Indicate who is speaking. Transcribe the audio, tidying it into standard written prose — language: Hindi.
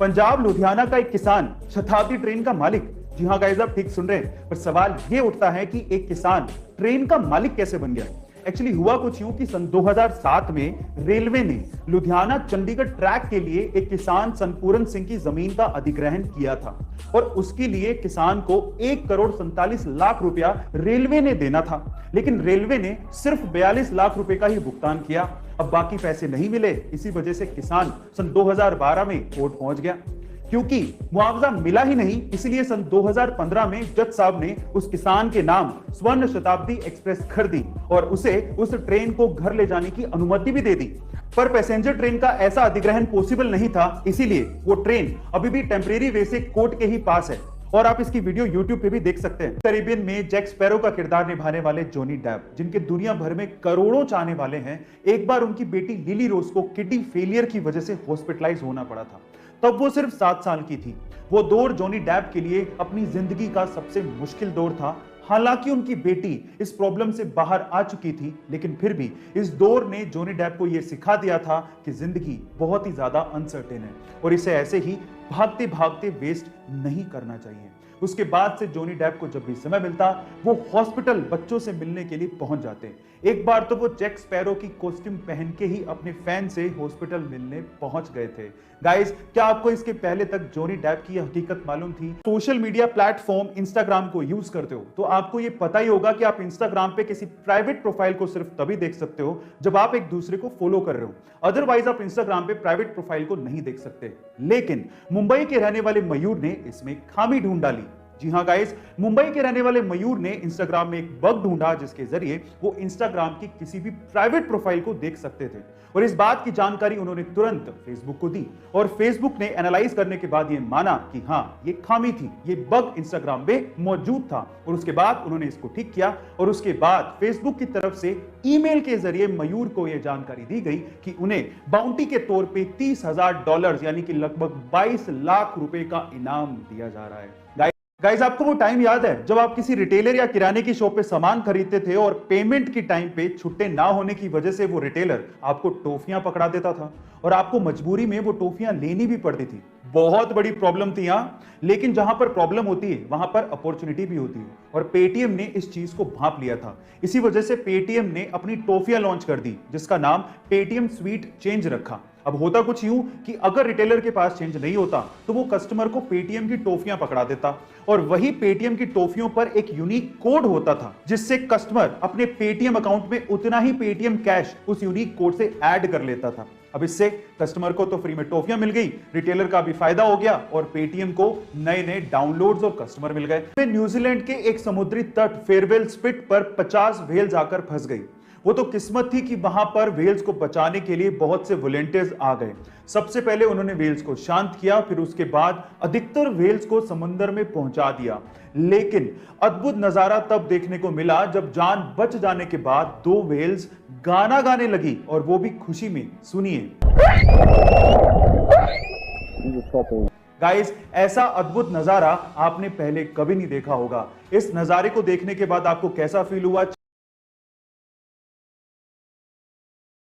Speaker 1: पंजाब लुधियाना का एक किसान शताब्दी ट्रेन का मालिक। जी हाँ गाइस, आप ठीक सुन रहे हैं, पर सवाल ये उठता है कि एक किसान ट्रेन का मालिक कैसे बन गया। एक्चुअली हुआ कुछ यूं कि सन 2007 में रेलवे ने लुधियाना चंडीगढ़ ट्रैक के लिए एक किसान सनपूरन सिंह की जमीन का अधिग्रहण किया था और उसके लिए किसान को 1,47,00,000 रुपया रेलवे ने देना था, लेकिन रेलवे ने सिर्फ 42 लाख रुपए का ही भुगतान किया। अब बाकी पैसे नहीं मिले, इसी वजह से किसान सन 2012 में कोर्ट पहुंच गया। क्योंकि मुआवजा मिला ही नहीं, इसलिए सन 2015 में जज साहब ने उस किसान के नाम स्वर्ण शताब्दी एक्सप्रेस खरीदी और उसे उस ट्रेन को घर ले जाने की अनुमति भी दे दी। पर पैसेंजर ट्रेन का ऐसा अधिग्रहण पॉसिबल नहीं था, इसीलिए वो ट्रेन अभी भी टेम्परेरी वे से कोर्ट के ही पास है और आप इसकी वीडियो YouTube पे भी देख सकते हैं। कैरिबियन में जैक स्पैरो का किरदार निभाने वाले जॉनी डेप, जिनके दुनिया भर में करोड़ों चाहने वाले हैं, एक बार उनकी बेटी लिली रोज को किडनी फेलियर की वजह से हॉस्पिटलाइज होना पड़ा था। तब वो सिर्फ 7 साल की थी। वो दौर जॉनी डेप के लिए अपनी जिंदगी का सबसे मुश्किल दौर था। हालांकि उनकी बेटी इस प्रॉब्लम से बाहर आ चुकी थी, लेकिन फिर भी इस दौर ने जॉनी डेप को यह सिखा दिया था कि जिंदगी बहुत ही ज्यादा अनसर्टेन है और इसे ऐसे ही भागते भागते वेस्ट नहीं करना चाहिए। उसके बाद से जॉनी डेप को जब भी समय मिलता, वो हॉस्पिटल बच्चों से मिलने के लिए पहुंच जाते। एक बार तो वो जैक स्पैरो की कॉस्ट्यूम पहन के ही अपने फैन से हॉस्पिटल मिलने पहुंच गए थे। गाइस, क्या आपको इसके पहले तक जॉनी डेप की हकीकत मालूम थी? सोशल मीडिया प्लेटफॉर्म इंस्टाग्राम को यूज करते हो तो आपको ये पता ही होगा कि आप इंस्टाग्राम पे किसी प्राइवेट प्रोफाइल को सिर्फ तभी देख सकते हो जब आप एक दूसरे को फॉलो कर रहे हो, अदरवाइज आप इंस्टाग्राम पे प्राइवेट प्रोफाइल को नहीं देख सकते। लेकिन मुंबई के रहने वाले मयूर ने इसमें खामी ढूंढ डाली। जी हाँ गाइस, मुंबई के रहने वाले मयूर ने इंस्टाग्राम में एक बग ढूंढा जिसके जरिए वो इंस्टाग्राम की किसी भी प्राइवेट प्रोफाइल को देख सकते थे और इस बात की जानकारी उन्होंने तुरंत फेसबुक को दी और फेसबुक ने एनालाइज करने के बाद ये माना कि हाँ, ये खामी थी, ये बग इंस्टाग्राम में मौजूद था और उसके बाद उन्होंने इसको ठीक किया और उसके बाद फेसबुक की तरफ से ईमेल के जरिए मयूर को यह जानकारी दी गई कि उन्हें बाउंटी के तौर पे $30,000 यानी कि लगभग 22 लाख रुपए का इनाम दिया जा रहा है। गाइस, आपको वो टाइम याद है जब आप किसी रिटेलर या किराने की शॉप पे सामान खरीदते थे और पेमेंट की टाइम पे छुट्टे ना होने की वजह से वो रिटेलर आपको टॉफियां पकड़ा देता था और आपको मजबूरी में वो टॉफियां लेनी भी पड़ती थी। बहुत बड़ी प्रॉब्लम थी यहां, लेकिन जहां पर प्रॉब्लम होती है वहां पर अपॉर्चुनिटी भी होती है और पेटीएम ने इस चीज को भांप लिया था। इसी वजह से पेटीएम ने अपनी टॉफियां लॉन्च कर दी जिसका नाम पेटीएम स्वीट चेंज रखा। अब होता कुछ यूं कि अगर रिटेलर के पास चेंज नहीं होता तो वो कस्टमर को पेटीएम की टॉफियां पकड़ा देता और वही पेटीएम की टॉफियों पर एक यूनिक कोड होता था जिससे कस्टमर अपने पेटीएम अकाउंट में उतना ही पेटीएम कैश उस यूनिक कोड से ऐड कर लेता था। अब इससे कस्टमर को तो फ्री में टॉफियां मिल गई, रिटेलर का भी फायदा हो गया और पेटीएम को नए नए डाउनलोड्स और कस्टमर मिल गए। न्यूजीलैंड के एक समुद्री तट फेयरवेल स्पिट पर 50 व्हेल जाकर फंस गई। वो तो किस्मत थी कि वहां पर व्हेल्स को बचाने के लिए बहुत से वॉलंटियर्स आ गए। सबसे पहले उन्होंने व्हेल्स को शांत किया, फिर उसके बाद अधिकतर व्हेल्स को समुद्र में पहुंचा दिया। लेकिन अद्भुत नजारा तब देखने को मिला जब जान बच जाने के बाद 2 व्हेल्स गाना गाने लगी और वो भी खुशी में। सुनिए गाइस, ऐसा अद्भुत नजारा आपने पहले कभी नहीं देखा होगा। इस नजारे को देखने के बाद आपको कैसा फील हुआ?